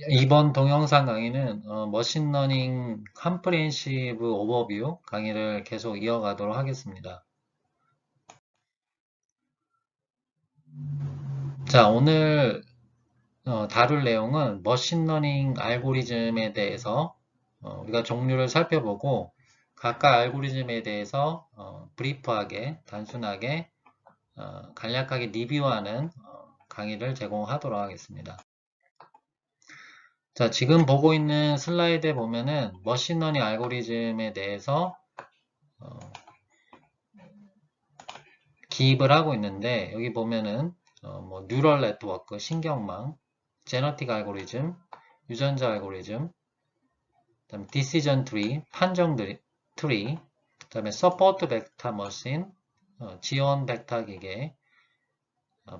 이번 동영상 강의는 머신러닝 컴프리헨시브 오버뷰 강의를 계속 이어가도록 하겠습니다. 자, 오늘 다룰 내용은 머신러닝 알고리즘에 대해서 우리가 종류를 살펴보고 각각 알고리즘에 대해서 브리프하게, 단순하게, 간략하게 리뷰하는 강의를 제공하도록 하겠습니다. 자, 지금 보고 있는 슬라이드에 보면은 머신러닝 알고리즘에 대해서 어, 기입을 하고 있는데 여기 보면은 뭐 뉴럴 네트워크, 신경망, 제너틱 알고리즘, 유전자 알고리즘, 그다음에 디시전 트리, 판정 트리, 그다음에 서포트 벡터 머신, 지원 벡터 기계,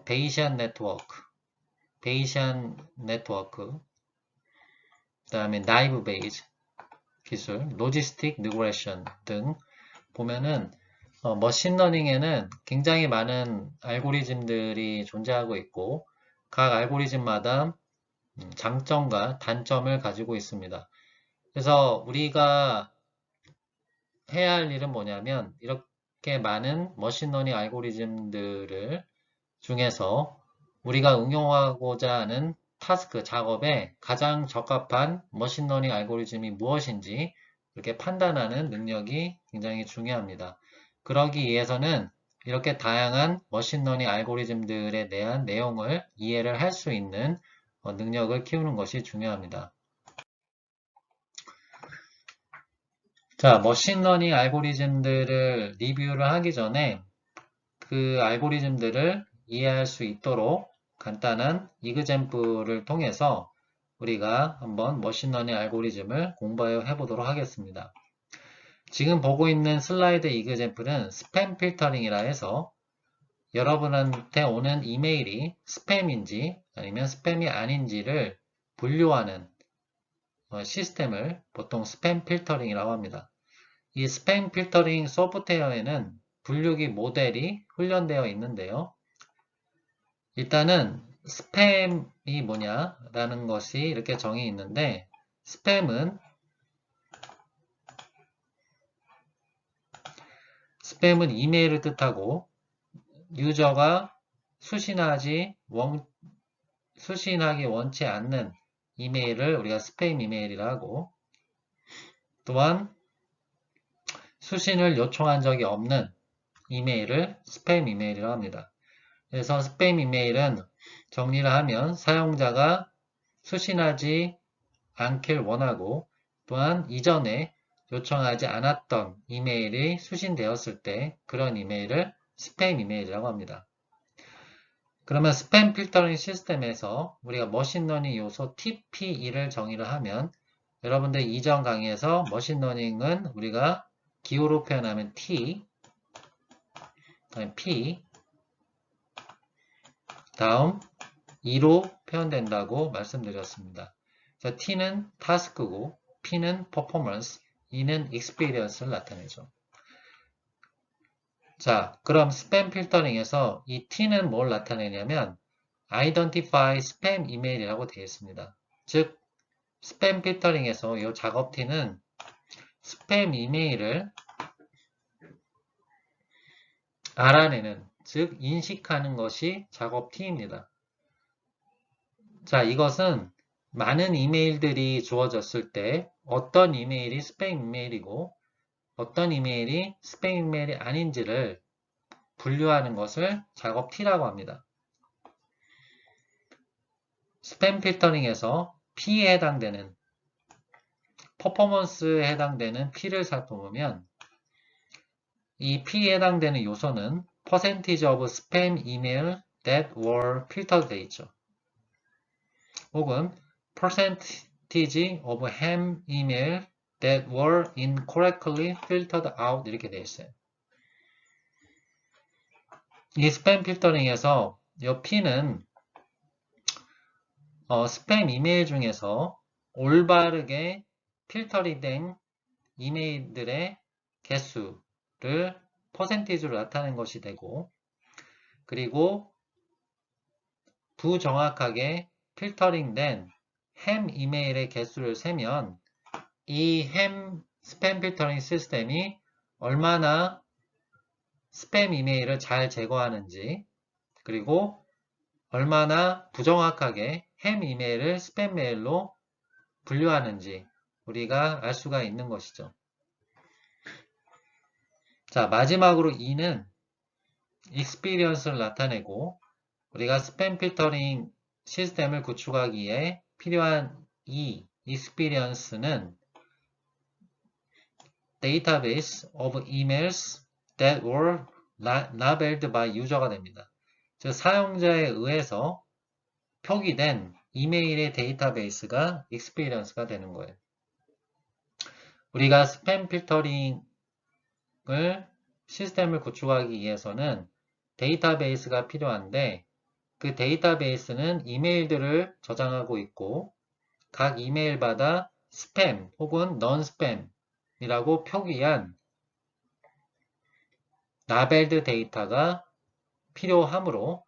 베이시안 네트워크, 베이시안 네트워크, 그다음에 나이브 베이즈 기술, 로지스틱 리그레션 등 보면은 머신러닝에는 굉장히 많은 알고리즘들이 존재하고 있고 각 알고리즘마다 장점과 단점을 가지고 있습니다. 그래서 우리가 해야 할 일은 뭐냐면 이렇게 많은 머신러닝 알고리즘들을 중에서 우리가 응용하고자 하는 타스크, 작업에 가장 적합한 머신러닝 알고리즘이 무엇인지 이렇게 판단하는 능력이 굉장히 중요합니다. 그러기 위해서는 이렇게 다양한 머신러닝 알고리즘들에 대한 내용을 이해를 할 수 있는 능력을 키우는 것이 중요합니다. 자, 머신러닝 알고리즘들을 리뷰를 하기 전에 그 알고리즘들을 이해할 수 있도록 간단한 이그젬플을 통해서 우리가 한번 머신러닝 알고리즘을 공부해 보도록 하겠습니다. 지금 보고 있는 슬라이드 이그젬플은 스팸 필터링이라 해서 여러분한테 오는 이메일이 스팸인지 아니면 스팸이 아닌지를 분류하는 시스템을 보통 스팸 필터링이라고 합니다. 이 스팸 필터링 소프트웨어에는 분류기 모델이 훈련되어 있는데요. 일단은 스팸이 뭐냐라는 것이 이렇게 정의 있는데 스팸은 이메일을 뜻하고 유저가 수신하기 원치 않는 이메일을 우리가 스팸 이메일이라 하고 또한 수신을 요청한 적이 없는 이메일을 스팸 이메일이라고 합니다. 그래서 스팸 이메일은 정리를 하면 사용자가 수신하지 않길 원하고 또한 이전에 요청하지 않았던 이메일이 수신되었을 때 그런 이메일을 스팸 이메일이라고 합니다. 그러면 스팸 필터링 시스템에서 우리가 머신러닝 요소 TPE를 정의를 하면 여러분들 이전 강의에서 머신러닝은 우리가 기호로 표현하면 T, P, 다음 E로 표현된다고 말씀드렸습니다. T는 타스크고 P는 퍼포먼스, E는 experience를 나타내죠. 자, 그럼 스팸 필터링에서 이 T는 뭘 나타내냐면 identify spam email이라고 되어 있습니다. 즉, 스팸 필터링에서 이 작업 T는 스팸 이메일을 알아내는, 즉 인식하는 것이 작업 T입니다. 자, 이것은 많은 이메일들이 주어졌을 때 어떤 이메일이 스팸 이메일이고 어떤 이메일이 스팸 이메일이 아닌지를 분류하는 것을 작업 T라고 합니다. 스팸 필터링에서 P에 해당되는 퍼포먼스에 해당되는 P를 살펴보면 이 P에 해당되는 요소는 percentage of spam email that were filtered 되어 있죠. 혹은 percentage of ham email that were incorrectly filtered out 이렇게 되어 있어요. 이 스팸 필터링에서 이 P는 스팸 이메일 중에서 올바르게 필터링 된 이메일들의 개수를 퍼센티지로 나타낸 것이 되고 그리고 부정확하게 필터링된 햄 이메일의 개수를 세면 이 햄 스팸 필터링 시스템이 얼마나 스팸 이메일을 잘 제거하는지, 그리고 얼마나 부정확하게 햄 이메일을 스팸 메일로 분류하는지 우리가 알 수가 있는 것이죠. 자, 마지막으로 E는 experience를 나타내고, 우리가 스팸 필터링 시스템을 구축하기에 필요한 이 experience는 database of emails that were labeled by user가 됩니다. 즉, 사용자에 의해서 표기된 이메일의 데이터베이스가 experience가 되는 거예요. 우리가 스팸 필터링을 시스템을 구축하기 위해서는 데이터베이스가 필요한데, 그 데이터베이스는 이메일들을 저장하고 있고, 각 이메일마다 스팸 혹은 넌 스팸이라고 표기한 라벨드 데이터가 필요하므로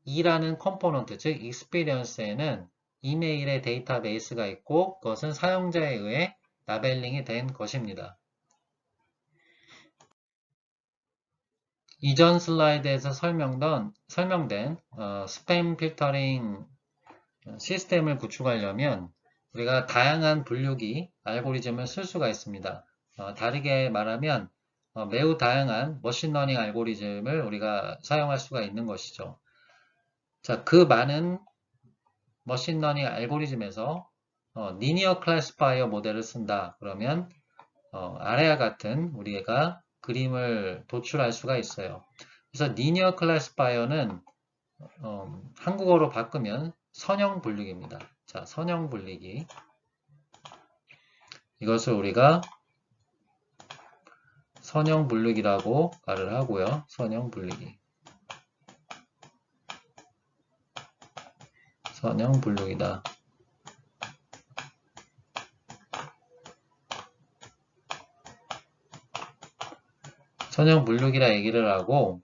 이라는 컴포넌트, 즉 experience에는 이메일의 데이터베이스가 있고, 그것은 사용자에 의해 라벨링이 된 것입니다. 이전 슬라이드에서 설명된 스팸 필터링 시스템을 구축하려면 우리가 다양한 분류기 알고리즘을 쓸 수가 있습니다. 다르게 말하면 매우 다양한 머신러닝 알고리즘을 우리가 사용할 수가 있는 것이죠. 자, 그 많은 머신러닝 알고리즘에서 리니어 클래시파이어 모델을 쓴다. 그러면 아래와 같은 우리가 그림을 도출할 수가 있어요. 그래서 리니어 클래시파이어는 한국어로 바꾸면 선형 분류기입니다. 자, 선형 분류기. 이것을 우리가 선형 분류기라고 말을 하고요. 선형 분류기. 선형 분류기다. 선형 분류기라 얘기를 하고,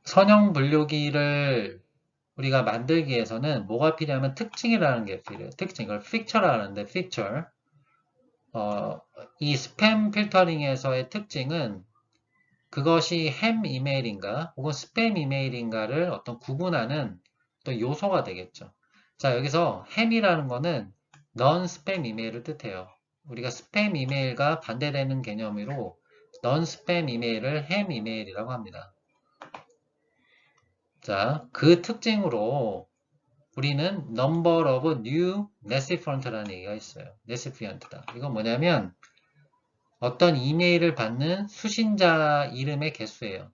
선형 분류기를 우리가 만들기 위해서는 뭐가 필요하면 특징이라는 게 필요해요. 특징, 이걸 픽처라 하는데, 픽처. 이 스팸 필터링에서의 특징은 그것이 햄 이메일인가 혹은 스팸 이메일인가를 어떤 구분하는 또 요소가 되겠죠. 자, 여기서 햄이라는 거는 넌 스팸 이메일을 뜻해요. 우리가 스팸 이메일과 반대되는 개념으로 넌 스팸 이메일을 햄 이메일이라고 합니다. 자, 그 특징으로 우리는 number of new recipient라는 얘기가 있어요. recipient다. 이건 뭐냐면 어떤 이메일을 받는 수신자 이름의 개수예요.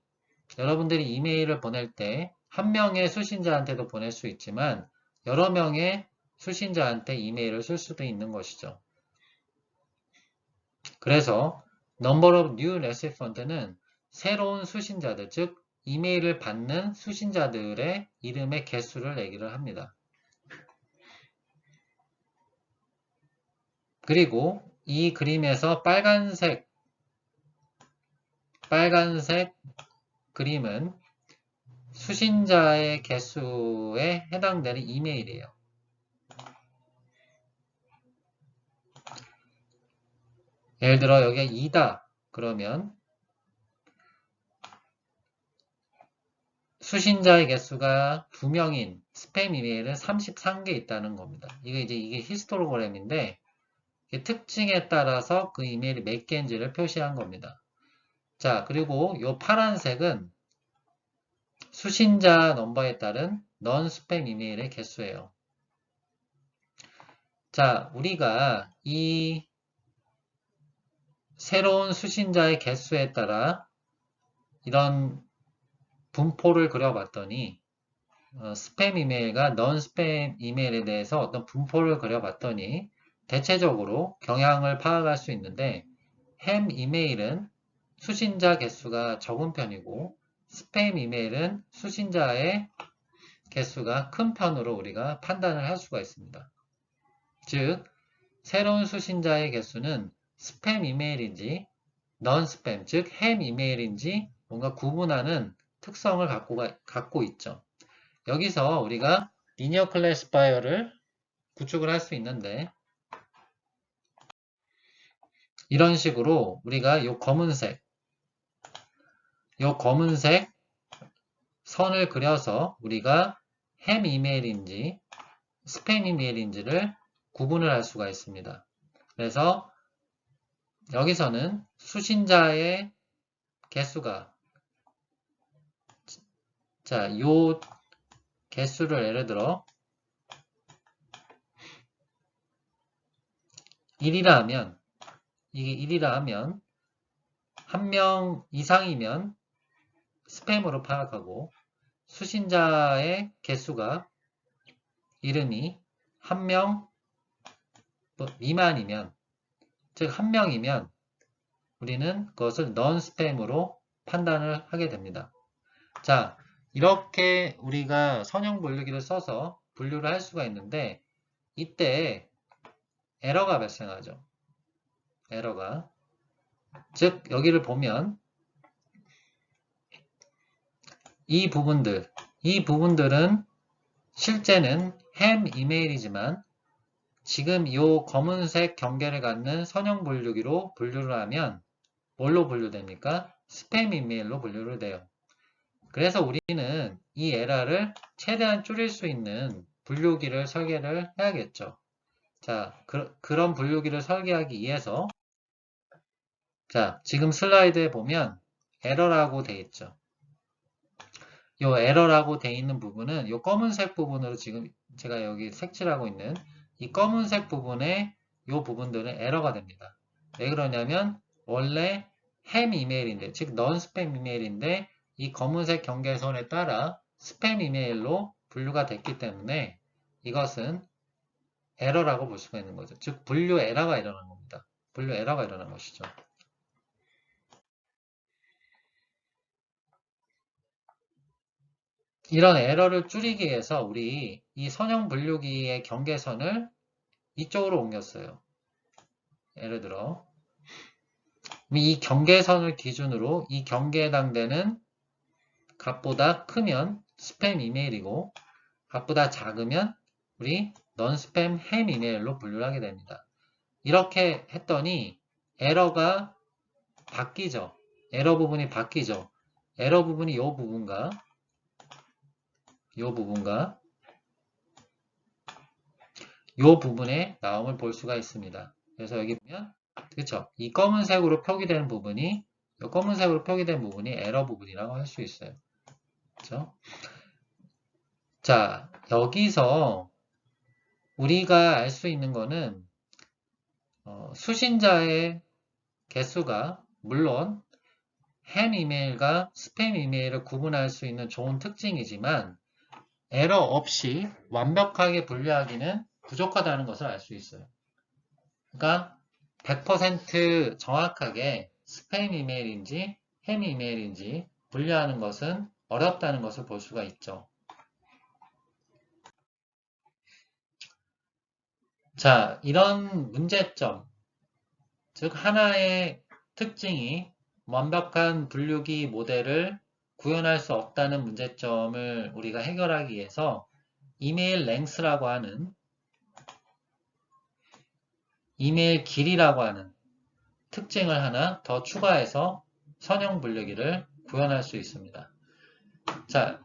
여러분들이 이메일을 보낼 때 한 명의 수신자한테도 보낼 수 있지만 여러 명의 수신자한테 이메일을 쓸 수도 있는 것이죠. 그래서 number of new recipient는 새로운 수신자들, 즉 이메일을 받는 수신자들의 이름의 개수를 얘기를 합니다. 그리고 이 그림에서 빨간색 그림은 수신자의 개수에 해당되는 이메일이에요. 예를 들어 여기가 2다 그러면 수신자의 개수가 2명인 스팸 이메일은 33개 있다는 겁니다. 이게 히스토그램인데 특징에 따라서 그 이메일이 몇 개인지를 표시한 겁니다. 자, 그리고 이 파란색은 수신자 넘버에 따른 넌 스팸 이메일의 개수예요. 자, 우리가 이 새로운 수신자의 개수에 따라 이런 분포를 그려봤더니 스팸 이메일과 넌 스팸 이메일에 대해서 어떤 분포를 그려봤더니 대체적으로 경향을 파악할 수 있는데 햄 이메일은 수신자 개수가 적은 편이고 스팸 이메일은 수신자의 개수가 큰 편으로 우리가 판단을 할 수가 있습니다. 즉 새로운 수신자의 개수는 스팸 이메일인지 넌 스팸, 즉 햄 이메일인지 뭔가 구분하는 특성을 갖고 있죠. 여기서 우리가 리니어 클래시파이어를 구축을 할 수 있는데 이런 식으로 우리가 요 검은색 선을 그려서 우리가 햄 이메일인지 스팸 이메일인지를 구분을 할 수가 있습니다. 그래서 여기서는 수신자의 개수가 요 개수를 예를 들어 1이라 하면 이게 1이라 하면 한 명 이상이면 스팸으로 파악하고 수신자의 개수가 이름이 한 명 미만이면 즉 한 명이면 우리는 그것을 넌 스팸으로 판단을 하게 됩니다. 자, 이렇게 우리가 선형 분류기를 써서 분류를 할 수가 있는데 이때 에러가 발생하죠. 에러가. 즉 여기를 보면 이 부분들은 실제는 햄 이메일이지만 지금 이 검은색 경계를 갖는 선형 분류기로 분류를 하면 뭘로 분류됩니까? 스팸 이메일로 분류를 돼요. 그래서 우리는 이 에러를 최대한 줄일 수 있는 분류기를 설계를 해야겠죠. 자, 그런 분류기를 설계하기 위해서 자, 지금 슬라이드에 보면 에러라고 돼 있죠. 이 에러라고 돼 있는 부분은 이 검은색 부분으로 지금 제가 여기 색칠하고 있는 이 검은색 부분에 이 부분들은 에러가 됩니다. 왜 그러냐면 원래 햄 이메일인데 즉 넌 스팸 이메일인데 이 검은색 경계선에 따라 스팸 이메일로 분류가 됐기 때문에 이것은 에러라고 볼 수가 있는 거죠. 즉 분류 에러가 일어난 겁니다. 분류 에러가 일어난 것이죠. 이런 에러를 줄이기 위해서 우리 이 선형 분류기의 경계선을 이쪽으로 옮겼어요. 예를 들어 이 경계선을 기준으로 이 경계에 해당되는 값보다 크면 스팸 이메일이고 값보다 작으면 우리 넌 스팸 햄 이메일로 분류를 하게 됩니다. 이렇게 했더니 에러가 바뀌죠. 에러 부분이 바뀌죠. 에러 부분이 이 부분과 이 부분의 나옴을 볼 수가 있습니다. 그래서 여기 보면 그쵸? 이 검은색으로 표기된 부분이 에러 부분이라고 할 수 있어요. 그쵸? 자, 여기서 우리가 알 수 있는 거는 수신자의 개수가 물론 햄 이메일과 스팸 이메일을 구분할 수 있는 좋은 특징이지만 에러 없이 완벽하게 분류하기는 부족하다는 것을 알 수 있어요. 그러니까 100% 정확하게 스팸 이메일인지 햄 이메일인지 분류하는 것은 어렵다는 것을 볼 수가 있죠. 자, 이런 문제점, 즉 하나의 특징이 완벽한 분류기 모델을 구현할 수 없다는 문제점을 우리가 해결하기 위해서 이메일 랭스라고 하는 이메일 길이라고 하는 특징을 하나 더 추가해서 선형 분류기를 구현할 수 있습니다. 자,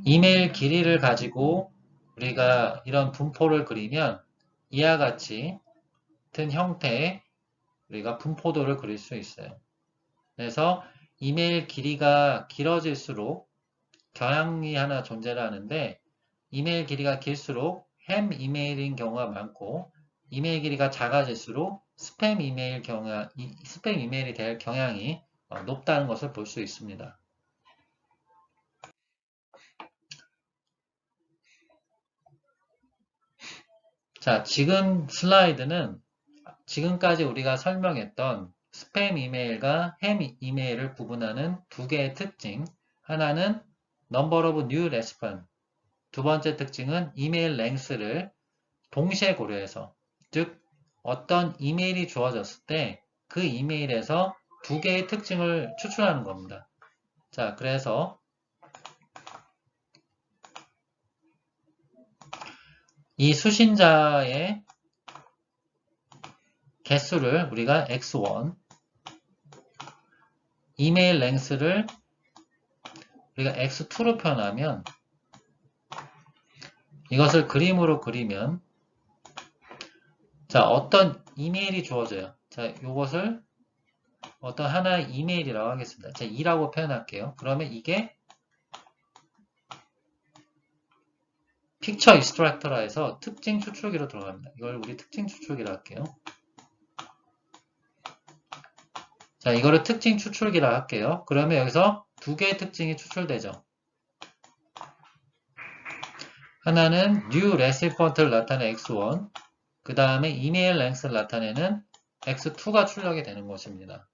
이메일 길이를 가지고 우리가 이런 분포를 그리면 이와 같이 같은 형태의 우리가 분포도를 그릴 수 있어요. 그래서 이메일 길이가 길어질수록 경향이 하나 존재를 하는데 이메일 길이가 길수록 햄 이메일인 경우가 많고 이메일 길이가 작아질수록 스팸 이메일이 될 경향이 높다는 것을 볼 수 있습니다. 자, 지금 슬라이드는 지금까지 우리가 설명했던 스팸 이메일과 햄 이메일을 구분하는 두 개의 특징, 하나는 number of new response, 두 번째 특징은 이메일 랭스를 동시에 고려해서, 즉 어떤 이메일이 주어졌을 때 그 이메일에서 두 개의 특징을 추출하는 겁니다. 자, 그래서 이 수신자의 개수를 우리가 x1, 이메일 랭스를 우리가 x2로 표현하면 이것을 그림으로 그리면 자, 어떤 이메일이 주어져요. 자, 이것을 어떤 하나의 이메일이라고 하겠습니다. 자, 2라고 표현할게요. 그러면 이게 픽처 익스트랙터라 해서 특징 추출기로 들어갑니다. 이걸 우리 특징 추출기라 할게요. 자, 이거를 특징 추출기라 할게요. 그러면 여기서 두 개의 특징이 추출되죠. 하나는 new recipient를 나타내는 x1, 그 다음에 이메일 랭스를 나타내는 x2가 출력이 되는 것입니다.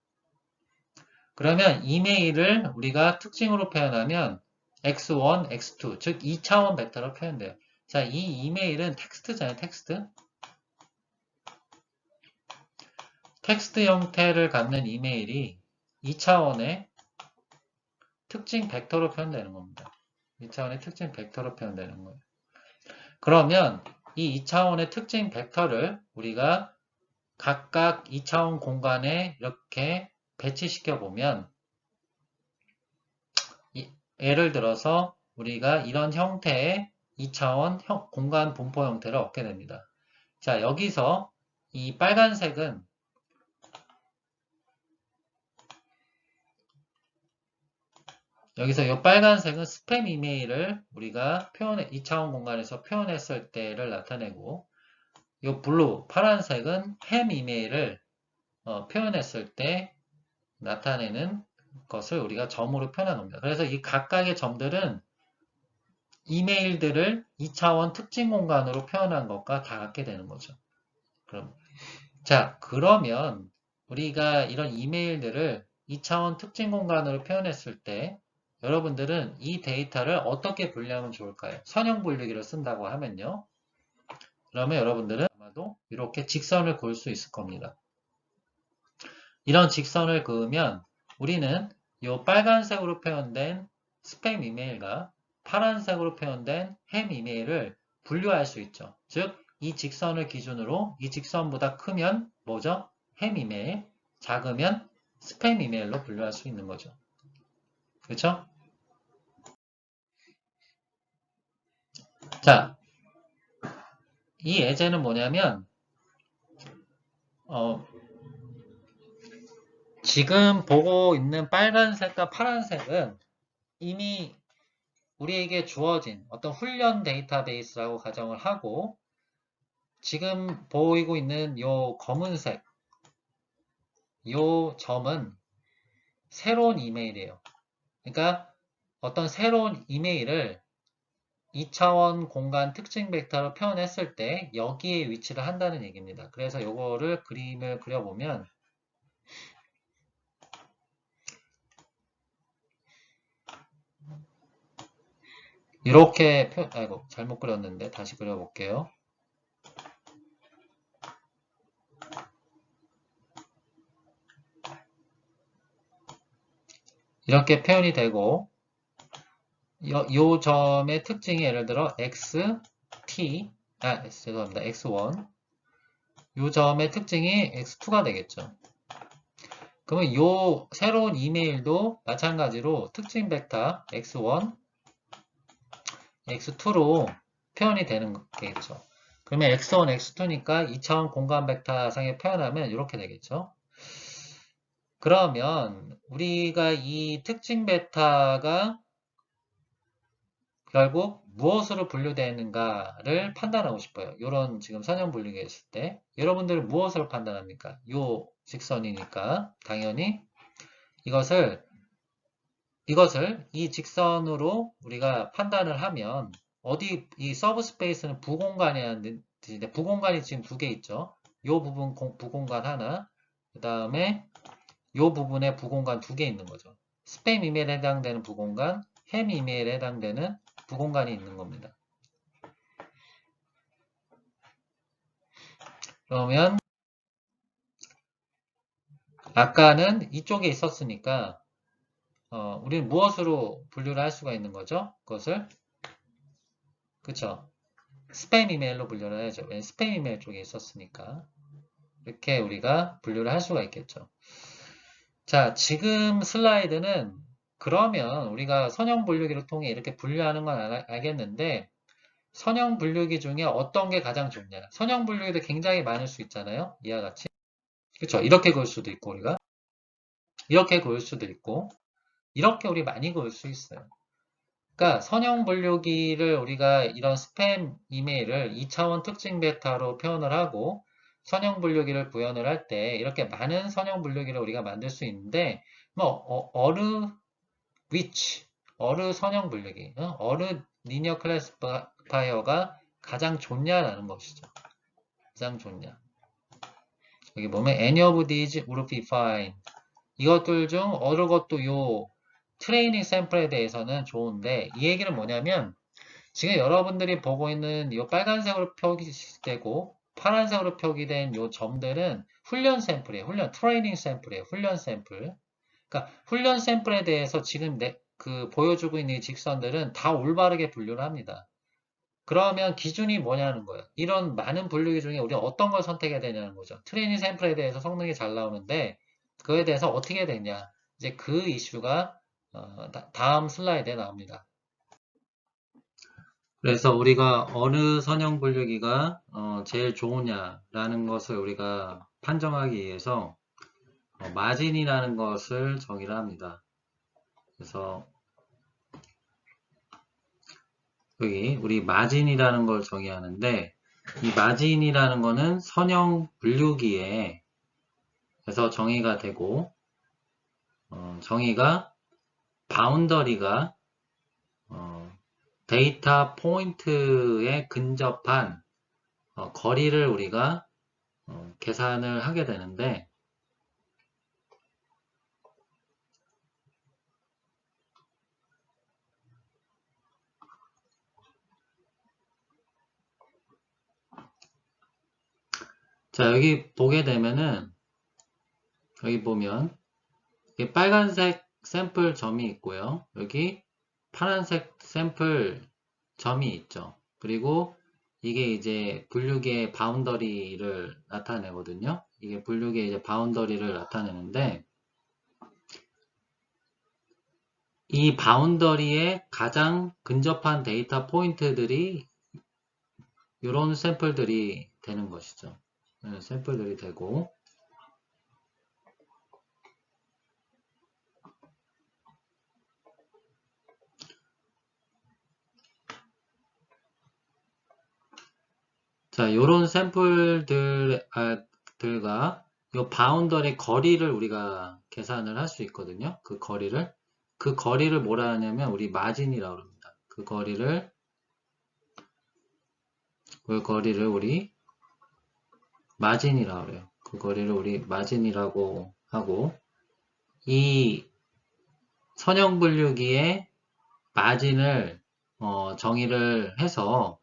그러면 이메일을 우리가 특징으로 표현하면 x1, x2, 즉 2차원 벡터로 표현돼요. 자, 이 이메일은 텍스트잖아요, 텍스트. 텍스트 형태를 갖는 이메일이 2차원의 특징 벡터로 표현되는 겁니다. 2차원의 특징 벡터로 표현되는 거예요. 그러면 이 2차원의 특징 벡터를 우리가 각각 2차원 공간에 이렇게 배치시켜 보면 예를 들어서 우리가 이런 형태의 2차원 공간 분포 형태를 얻게 됩니다. 자, 여기서 이 빨간색은 여기서 이 빨간색은 스팸 이메일을 우리가 2차원 공간에서 표현했을 때를 나타내고 이 블루, 파란색은 햄 이메일을 표현했을 때 나타내는 것을 우리가 점으로 표현한 겁니다. 그래서 이 각각의 점들은 이메일들을 2차원 특징 공간으로 표현한 것과 다 같게 되는 거죠. 그러면 우리가 이런 이메일들을 2차원 특징 공간으로 표현했을 때 여러분들은 이 데이터를 어떻게 분류하면 좋을까요? 선형 분류기를 쓴다고 하면요. 그러면 여러분들은 아마도 이렇게 직선을 그을 수 있을 겁니다. 이런 직선을 그으면 우리는 이 빨간색으로 표현된 스팸 이메일과 파란색으로 표현된 햄 이메일을 분류할 수 있죠. 즉, 이 직선을 기준으로 이 직선보다 크면 뭐죠? 햄 이메일, 작으면 스팸 이메일로 분류할 수 있는 거죠. 그렇죠? 자, 이 예제는 뭐냐면 지금 보고 있는 빨간색과 파란색은 이미 우리에게 주어진 어떤 훈련 데이터베이스라고 가정을 하고 지금 보이고 있는 요 검은색 요 점은 새로운 이메일이에요. 그러니까 어떤 새로운 이메일을 2차원 공간 특징 벡터로 표현했을 때 여기에 위치를 한다는 얘기입니다. 그래서 요거를 그림을 그려보면 이렇게 아이고 잘못 그렸는데 다시 그려볼게요. 이렇게 표현이 되고 요 점의 특징이 예를 들어 죄송합니다. x1 요 점의 특징이 x2가 되겠죠. 그러면 요 새로운 이메일도 마찬가지로 특징 벡터 x1, x2로 표현이 되는 거겠죠. 그러면 x1, x2니까 2차원 공간 벡터상에 표현하면 이렇게 되겠죠. 그러면 우리가 이 특징 벡터가 결국 무엇으로 분류되는가를 판단하고 싶어요. 이런 지금 선형 분류가 있을 때 여러분들은 무엇으로 판단합니까? 요 직선이니까 당연히 이것을 이 직선으로 우리가 판단을 하면 어디 이 서브 스페이스는 부공간이라는 뜻인데 부공간이 지금 두 개 있죠. 요 부분 부공간 하나, 그 다음에 요 부분에 부공간 두 개 있는 거죠. 스팸 이메일에 해당되는 부공간, 햄 이메일에 해당되는 부공간이 있는 겁니다. 그러면 아까는 이쪽에 있었으니까 우리는 무엇으로 분류를 할 수가 있는 거죠? 그것을 그쵸? 스팸 이메일로 분류를 해야죠. 왜 스팸 이메일 쪽에 있었으니까 이렇게 우리가 분류를 할 수가 있겠죠. 자, 지금 슬라이드는 그러면 우리가 선형 분류기를 통해 이렇게 분류하는 건 알겠는데 선형 분류기 중에 어떤 게 가장 좋냐? 선형 분류기도 굉장히 많을 수 있잖아요. 이와 같이. 그쵸? 이렇게 그을 수도 있고 우리가 이렇게 그을 수도 있고 이렇게 우리 많이 그을 수 있어요. 그러니까 선형 분류기를 우리가 이런 스팸 이메일을 2차원 특징 베타로 표현을 하고 선형 분류기를 구현을 할 때 이렇게 많은 선형 분류기를 우리가 만들 수 있는데 뭐 어느 which 어느 선형 분류기 어느 리니어 클래시파이어가 가장 좋냐라는 것이죠. 가장 좋냐. 여기 보면 any of these would be fine. 이것들 중 어느 것도 요 트레이닝 샘플에 대해서는 좋은데 이 얘기는 뭐냐면 지금 여러분들이 보고 있는 이 빨간색으로 표기되고 파란색으로 표기된 이 점들은 훈련 샘플이에요. 트레이닝 샘플이에요. 훈련 샘플. 그러니까 훈련 샘플에 대해서 지금 보여주고 있는 이 직선들은 다 올바르게 분류를 합니다. 그러면 기준이 뭐냐는 거예요. 이런 많은 분류기 중에 우리가 어떤 걸 선택해야 되냐는 거죠. 트레이닝 샘플에 대해서 성능이 잘 나오는데 그거에 대해서 어떻게 해야 되냐. 이제 그 이슈가 다음 슬라이드에 나옵니다. 그래서 우리가 어느 선형 분류기가 제일 좋으냐라는 것을 우리가 판정하기 위해서 마진이라는 것을 정의를 합니다. 그래서 여기 우리 마진이라는 걸 정의하는데 이 마진이라는 거는 선형 분류기에 그래서 정의가 되고 정의가 바운더리가 데이터 포인트에 근접한 거리를 우리가 계산을 하게 되는데 자 여기 보게 되면은 여기 보면 빨간색 샘플 점이 있고요. 여기 파란색 샘플 점이 있죠. 그리고 이게 이제 분류계의 바운더리를 나타내거든요. 이게 분류계의 이제 바운더리를 나타내는데 이 바운더리에 가장 근접한 데이터 포인트들이 이런 샘플들이 되는 것이죠. 샘플들이 되고 자, 요런 샘플들과 요 바운더리 거리를 우리가 계산을 할 수 있거든요. 그 거리를 뭐라 하냐면 우리 마진이라고 합니다. 그 거리를 우리 마진이라고 해요. 그 거리를 우리 마진이라고 하고 이 선형 분류기의 마진을 정의를 해서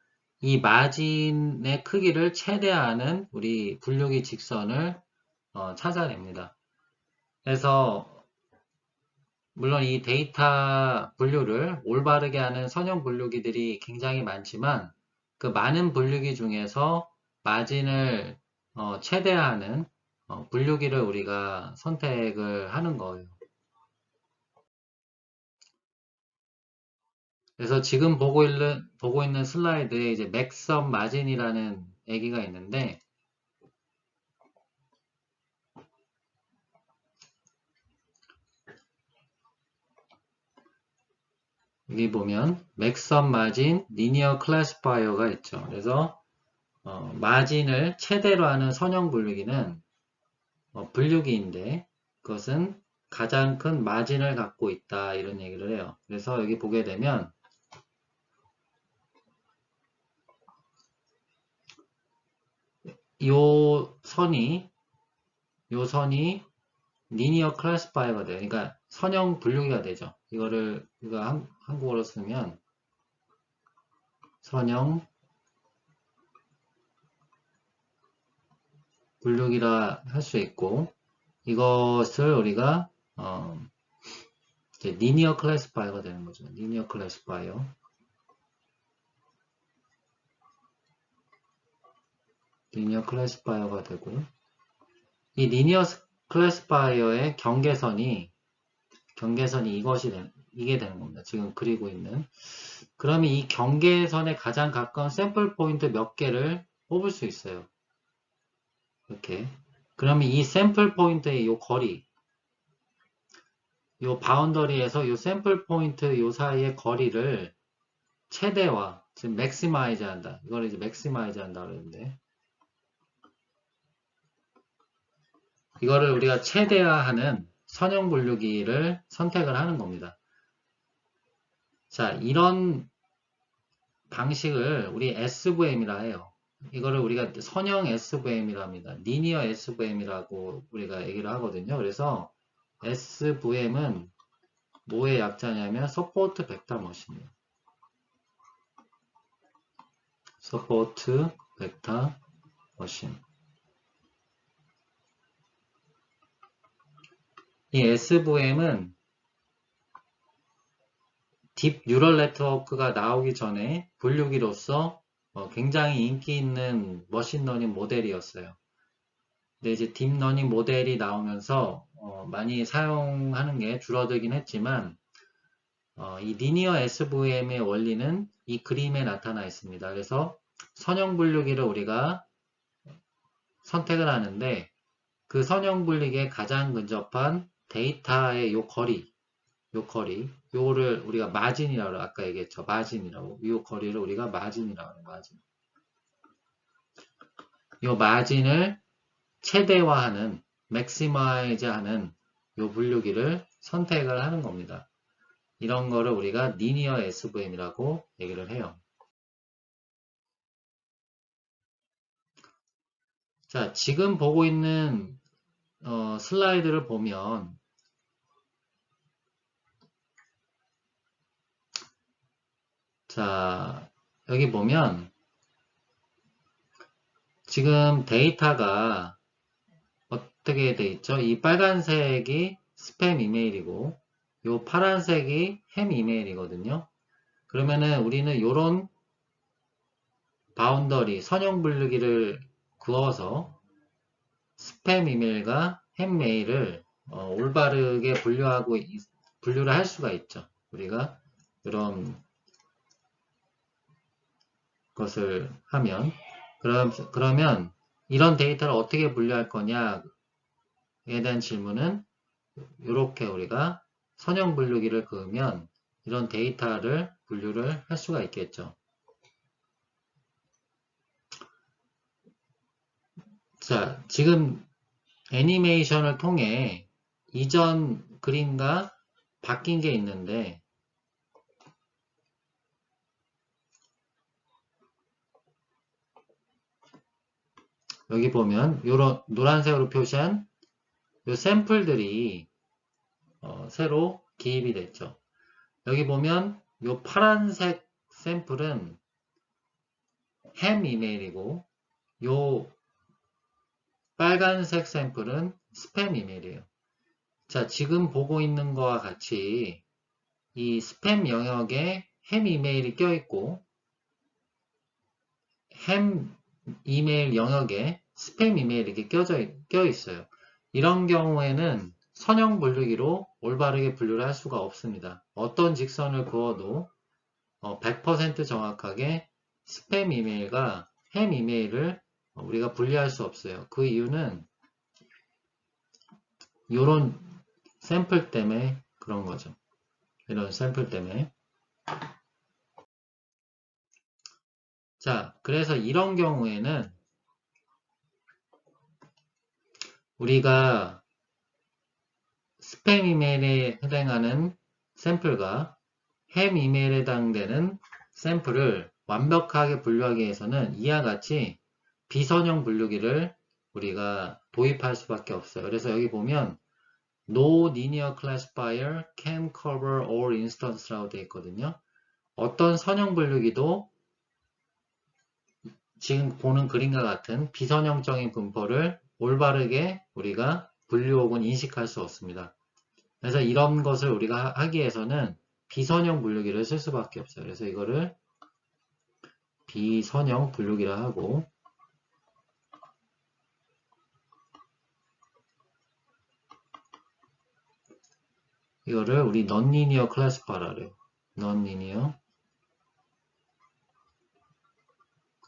이 마진의 크기를 최대화하는 우리 분류기 직선을 찾아냅니다. 그래서 물론 이 데이터 분류를 올바르게 하는 선형 분류기들이 굉장히 많지만 그 많은 분류기 중에서 마진을 최대화하는 분류기를 우리가 선택을 하는 거예요. 그래서 지금 보고 있는 슬라이드에 이제 맥섬 마진이라는 얘기가 있는데 여기 보면 맥섬 마진 리니어 클래시파이어가 있죠. 그래서 마진을 최대로 하는 선형 분류기는 분류기인데 그것은 가장 큰 마진을 갖고 있다 이런 얘기를 해요. 그래서 여기 보게 되면 요 선이 리니어 클래시파이어가 돼요. 그러니까 선형 분류기가 되죠. 이거를 우리가 한국어로 쓰면 선형 분류기라 할 수 있고 이것을 우리가 이제 리니어 클래시파이어가 되는 거죠. 리니어 클래시파이어. 리니어 클래시파이어가 되고, 이 리니어 클래시파이어의 경계선이 이게 되는 겁니다. 지금 그리고 있는. 그러면 이 경계선에 가장 가까운 샘플 포인트 몇 개를 뽑을 수 있어요. 이렇게. 그러면 이 샘플 포인트의 이 거리, 이 바운더리에서 이 샘플 포인트 이 사이의 거리를 최대화, 지금 맥시마이즈 한다. 이걸 이제 맥시마이즈 한다 그러는데, 이거를 우리가 최대화하는 선형 분류기를 선택을 하는 겁니다. 자, 이런 방식을 우리 SVM이라 해요. 이거를 우리가 선형 SVM이라 합니다. 리니어 SVM이라고 우리가 얘기를 하거든요. 그래서 SVM은 뭐의 약자냐면 서포트 벡터 머신이에요. 서포트 벡터 머신. 이 SVM은 딥 뉴럴 네트워크가 나오기 전에 분류기로서 굉장히 인기 있는 머신러닝 모델이었어요. 근데 이제 딥러닝 모델이 나오면서 많이 사용하는 게 줄어들긴 했지만 이 리니어 SVM의 원리는 이 그림에 나타나 있습니다. 그래서 선형 분류기를 우리가 선택을 하는데 그 선형 분류기에 가장 근접한 데이터의 요 거리, 요거를 우리가 마진이라고 아까 얘기했죠. 마진이라고. 요 거리를 우리가 마진이라고 해요. 마진. 요 마진을 최대화하는, 맥시마이즈 하는 요 분류기를 선택을 하는 겁니다. 이런 거를 우리가 리니어 SVM이라고 얘기를 해요. 자, 지금 보고 있는 슬라이드를 보면 자, 여기 보면 지금 데이터가 어떻게 돼 있죠? 이 빨간색이 스팸 이메일이고 요 파란색이 햄 이메일이거든요. 그러면은 우리는 요런 바운더리, 선형 분류기를 그어서 스팸 이메일과 햄 메일을 올바르게 분류를 할 수가 있죠. 우리가 이런 것을 하면 그러면 이런 데이터를 어떻게 분류할 거냐에 대한 질문은 이렇게 우리가 선형 분류기를 그으면 이런 데이터를 분류를 할 수가 있겠죠. 자, 지금 애니메이션을 통해 이전 그림과 바뀐 게 있는데 여기 보면 요런 노란색으로 표시한 요 샘플들이 새로 기입이 됐죠. 여기 보면 요 파란색 샘플은 햄 이메일이고 요 빨간색 샘플은 스팸 이메일이에요. 자, 지금 보고 있는 거와 같이 이 스팸 영역에 햄 이메일이 껴있고 햄 이메일 영역에 스팸 이메일이 이렇게 껴있어요. 이런 경우에는 선형 분류기로 올바르게 분류를 할 수가 없습니다. 어떤 직선을 그어도 100% 정확하게 스팸 이메일과 햄 이메일을 우리가 분리할 수 없어요. 그 이유는 이런 샘플 때문에 그런 거죠. 이런 샘플 때문에. 자, 그래서 이런 경우에는 우리가 스팸 이메일에 해당하는 샘플과 햄 이메일에 해당되는 샘플을 완벽하게 분류하기 위해서는 이와 같이 비선형 분류기를 우리가 도입할 수밖에 없어요. 그래서 여기 보면 No linear classifier can cover all instances라고 되어 있거든요. 어떤 선형 분류기도 지금 보는 그림과 같은 비선형적인 분포를 올바르게 우리가 분류 혹은 인식할 수 없습니다. 그래서 이런 것을 우리가 하기 위해서는 비선형 분류기를 쓸 수밖에 없어요. 그래서 이거를 비선형 분류기라 하고, 이거를 우리 non-linear classifier라 그래요. non-linear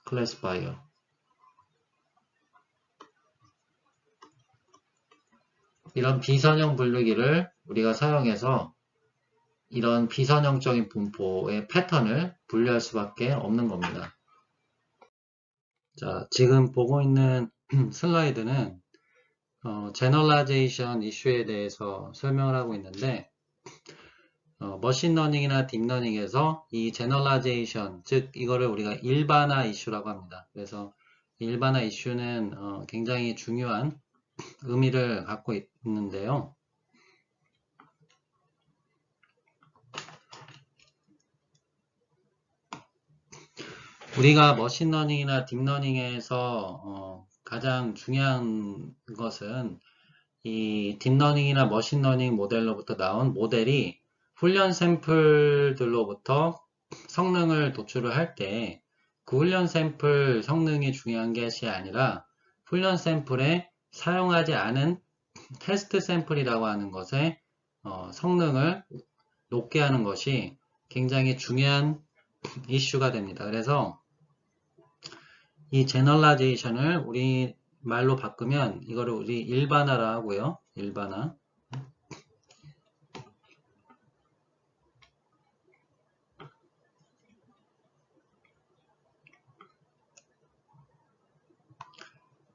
classifier. 이런 비선형 분류기를 우리가 사용해서 이런 비선형적인 분포의 패턴을 분류할 수밖에 없는 겁니다. 자, 지금 보고 있는 슬라이드는 generalization 이슈에 대해서 설명을 하고 있는데, 머신러닝이나 딥러닝에서 이 generalization, 즉 이거를 우리가 일반화 이슈라고 합니다. 그래서 일반화 이슈는 굉장히 중요한 의미를 갖고 있는데요. 우리가 머신러닝이나 딥러닝에서 가장 중요한 것은 이 딥러닝이나 머신러닝 모델로부터 나온 모델이 훈련 샘플들로부터 성능을 도출을 할 때 그 훈련 샘플 성능이 중요한 것이 아니라 훈련 샘플에 사용하지 않은 테스트 샘플이라고 하는 것의 성능을 높게 하는 것이 굉장히 중요한 이슈가 됩니다. 그래서 이 제너럴라이제이션을 우리 말로 바꾸면 이거를 우리 일반화라 하고요. 일반화.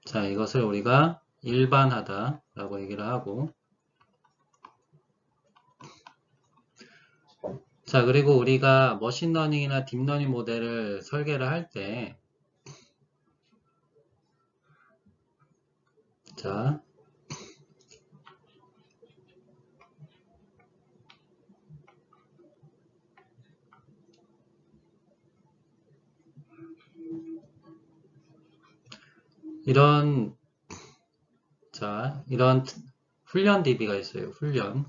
자, 이것을 우리가 일반하다 라고 얘기를 하고, 자, 그리고 우리가 머신러닝이나 딥러닝 모델을 설계를 할 때, 자, 이런 훈련 DB가 있어요. 훈련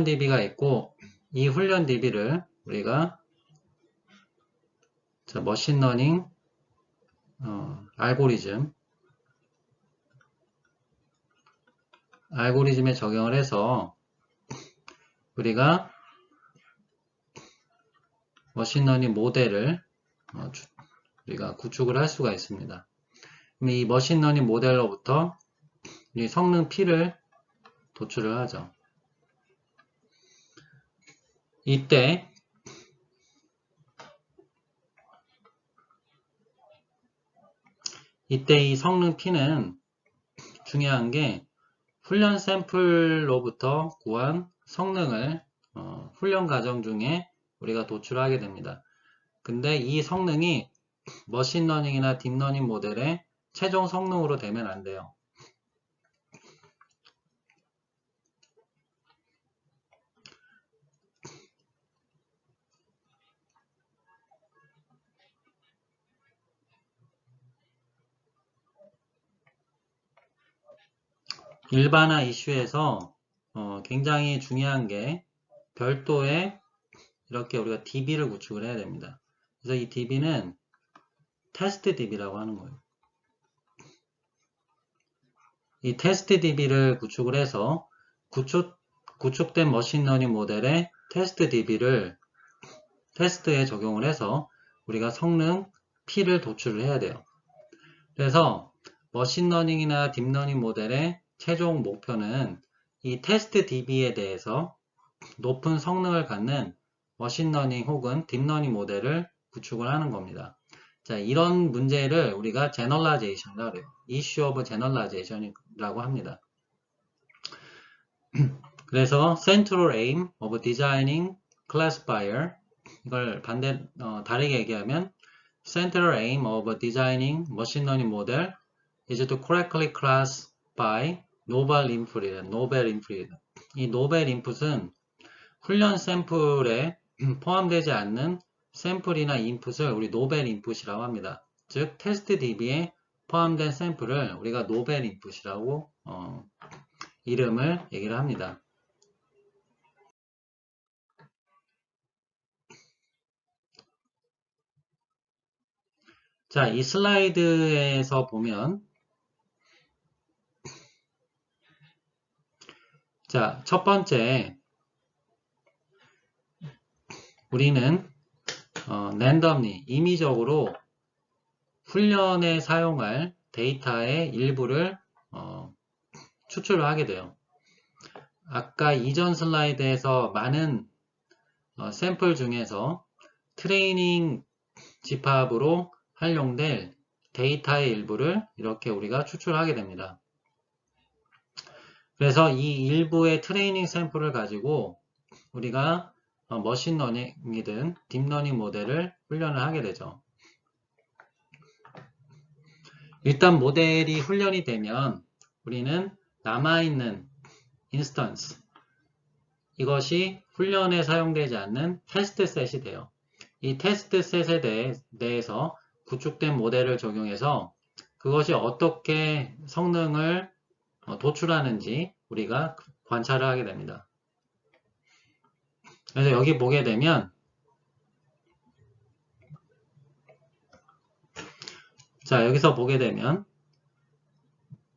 DB가 있고, 이 훈련 DB를 우리가 자, 머신러닝 알고리즘에 적용을 해서 우리가 머신러닝 모델을 우리가 구축을 할 수가 있습니다. 이 머신러닝 모델로부터 이 성능 P를 도출을 하죠. 이때 이 성능 P는 중요한 게 훈련 샘플로부터 구한 성능을 훈련 과정 중에 우리가 도출하게 됩니다. 근데 이 성능이 머신러닝이나 딥러닝 모델의 최종 성능으로 되면 안 돼요. 일반화 이슈에서 굉장히 중요한 게 별도의 이렇게 우리가 DB를 구축을 해야 됩니다. 그래서 이 DB는 테스트 DB라고 하는 거예요. 이 테스트 DB를 구축을 해서 구축된 머신러닝 모델의 테스트 DB를 테스트에 적용을 해서 우리가 성능 P를 도출을 해야 돼요. 그래서 머신러닝이나 딥러닝 모델의 최종 목표는 이 테스트 DB에 대해서 높은 성능을 갖는 머신러닝 혹은 딥러닝 모델을 구축을 하는 겁니다. 자, 이런 문제를 우리가 제너럴라이제이션이라고 해요. 이슈 오브 제너럴라이제이션이라고 합니다. 그래서 Central Aim of Designing Classifier, 이걸 다르게 얘기하면 Central Aim of Designing Machine Learning Model is to correctly classify novel input. 이 novel input은 훈련 샘플에 포함되지 않는 샘플이나 인풋을 우리 노벨 인풋이라고 합니다. 즉 테스트 DB의 포함된 샘플을 우리가 노벨 인풋이라고 이름을 얘기를 합니다. 자, 이 슬라이드에서 보면 자, 첫 번째 우리는 랜덤리, 임의적으로 훈련에 사용할 데이터의 일부를 추출을 하게 돼요. 아까 이전 슬라이드에서 많은 샘플 중에서 트레이닝 집합으로 활용될 데이터의 일부를 이렇게 우리가 추출하게 됩니다. 그래서 이 일부의 트레이닝 샘플을 가지고 우리가 머신러닝이든 딥러닝 모델을 훈련을 하게 되죠. 일단 모델이 훈련이 되면 우리는 남아있는 인스턴스, 이것이 훈련에 사용되지 않는 테스트 셋이 돼요. 이 테스트 셋에 대해서 구축된 모델을 적용해서 그것이 어떻게 성능을 도출하는지 우리가 관찰을 하게 됩니다. 그래서 여기 보게 되면 자, 여기서 보게 되면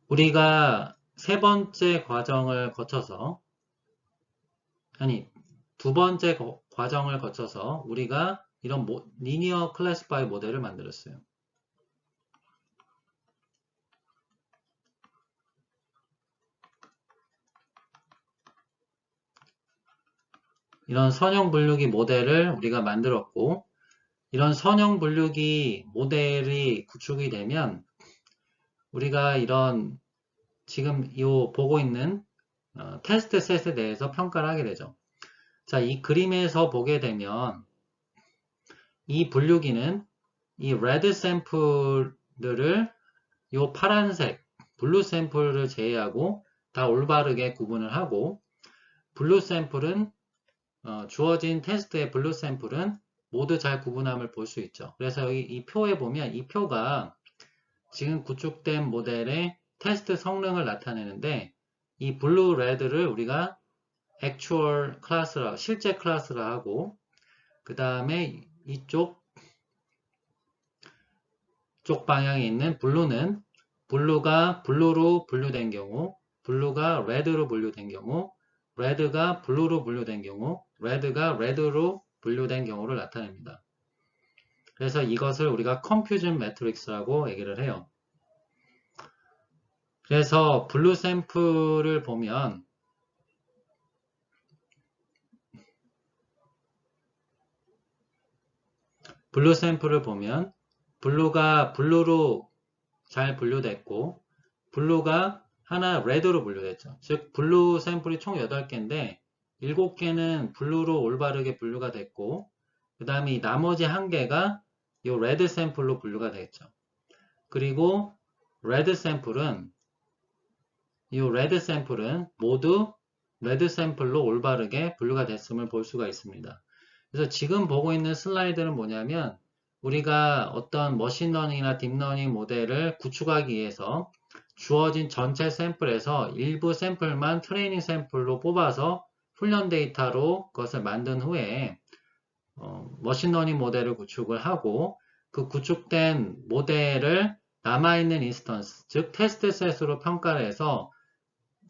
우리가 세 번째 과정을 거쳐서 두 번째 과정을 거쳐서 우리가 이런 리니어 클래시파이 모델을 만들었어요. 이런 선형 분류기 모델을 우리가 만들었고, 이런 선형 분류기 모델이 구축이 되면 우리가 이런 지금 이 보고 있는 테스트 셋에 대해서 평가를 하게 되죠. 자, 이 그림에서 보게 되면 이 분류기는 이 레드 샘플들을 이 파란색 블루 샘플을 제외하고 다 올바르게 구분을 하고, 블루 샘플은 주어진 테스트의 블루 샘플은 모두 잘 구분함을 볼 수 있죠. 그래서 여기 이 표에 보면 이 표가 지금 구축된 모델의 테스트 성능을 나타내는데, 이 블루 레드를 우리가 actual 클래스라, 실제 클래스라 하고, 그 다음에 이쪽 방향에 있는 블루는 블루가 블루로 분류된 경우, 블루가 레드로 분류된 경우, 레드가 블루로 분류된 경우, 레드가 레드로 분류된 경우를 나타냅니다. 그래서 이것을 우리가 컨퓨전 매트릭스라고 얘기를 해요. 그래서 블루 샘플을 보면 블루가 블루로 잘 분류됐고, 블루가 하나 레드로 분류됐죠. 즉 블루 샘플이 총 8개인데 7개는 블루로 올바르게 분류가 됐고, 그 다음에 이 나머지 1개가 이 레드 샘플로 분류가 됐죠. 그리고 레드 샘플은 모두 레드 샘플로 올바르게 분류가 됐음을 볼 수가 있습니다. 그래서 지금 보고 있는 슬라이드는 뭐냐면, 우리가 어떤 머신러닝이나 딥러닝 모델을 구축하기 위해서 주어진 전체 샘플에서 일부 샘플만 트레이닝 샘플로 뽑아서 훈련 데이터로 그것을 만든 후에 머신러닝 모델을 구축을 하고, 그 구축된 모델을 남아있는 인스턴스, 즉 테스트 셋으로 평가를 해서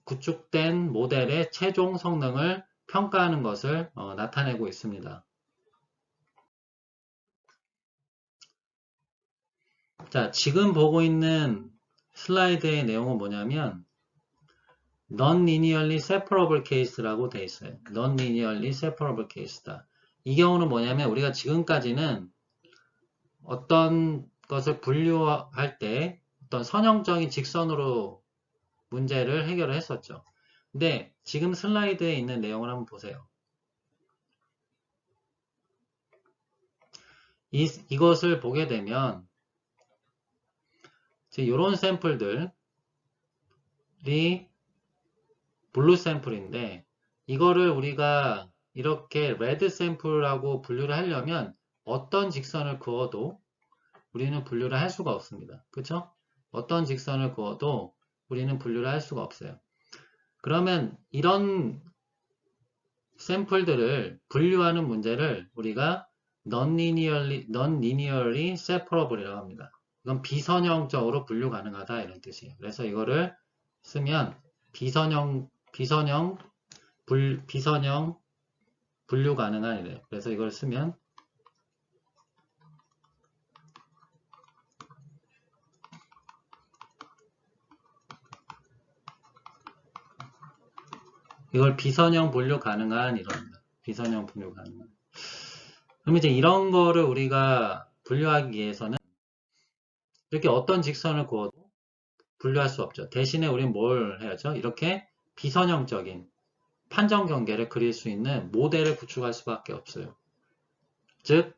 구축된 모델의 최종 성능을 평가하는 것을 나타내고 있습니다. 자, 지금 보고 있는 슬라이드의 내용은 뭐냐면 Non-linearly separable case라고 되어 있어요. Non-linearly separable case다. 이 경우는 뭐냐면 우리가 지금까지는 어떤 것을 분류할 때 어떤 선형적인 직선으로 문제를 해결을 했었죠. 근데 지금 슬라이드에 있는 내용을 한번 보세요. 이것을 보게 되면 이런 샘플들이 블루 샘플인데, 이거를 우리가 이렇게 레드 샘플하고 분류를 하려면 어떤 직선을 그어도 우리는 분류를 할 수가 없습니다. 그쵸? 어떤 직선을 그어도 우리는 분류를 할 수가 없어요. 그러면 이런 샘플들을 분류하는 문제를 우리가 non-linearly separable이라고 합니다. 이건 비선형적으로 분류 가능하다 이런 뜻이에요. 그래서 이거를 쓰면 비선형 분류 가능한 이래요. 그래서 이걸 쓰면 이걸 비선형 분류 가능한 이럽니다. 비선형 분류 가능한. 그럼 이제 이런 거를 우리가 분류하기 위해서는 이렇게 어떤 직선을 그어도 분류할 수 없죠. 대신에 우리는 뭘 해야죠? 이렇게 비선형적인 판정 경계를 그릴 수 있는 모델을 구축할 수밖에 없어요. 즉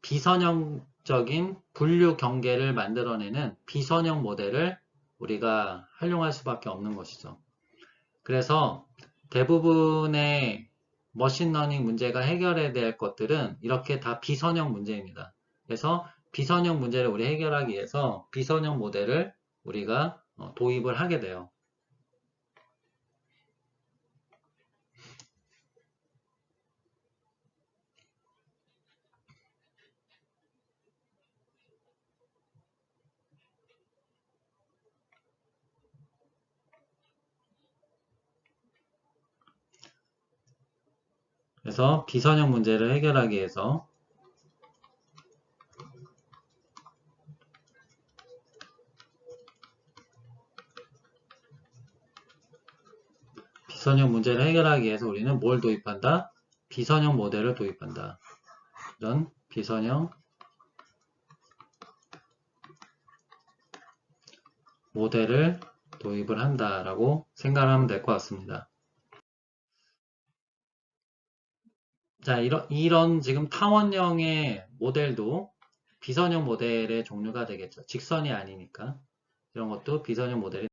비선형적인 분류 경계를 만들어내는 비선형 모델을 우리가 활용할 수밖에 없는 것이죠. 그래서 대부분의 머신러닝 문제가 해결해야 될 것들은 이렇게 다 비선형 문제입니다. 그래서 비선형 문제를 우리 해결하기 위해서 비선형 모델을 우리가 도입을 하게 돼요. 그래서 비선형 문제를 해결하기 위해서 비선형 문제를 해결하기 위해서 우리는 뭘 도입한다? 비선형 모델을 도입한다. 이런 비선형 모델을 도입을 한다라고 생각하면 될 것 같습니다. 자, 이런 지금 타원형의 모델도 비선형 모델의 종류가 되겠죠. 직선이 아니니까. 이런 것도 비선형 모델이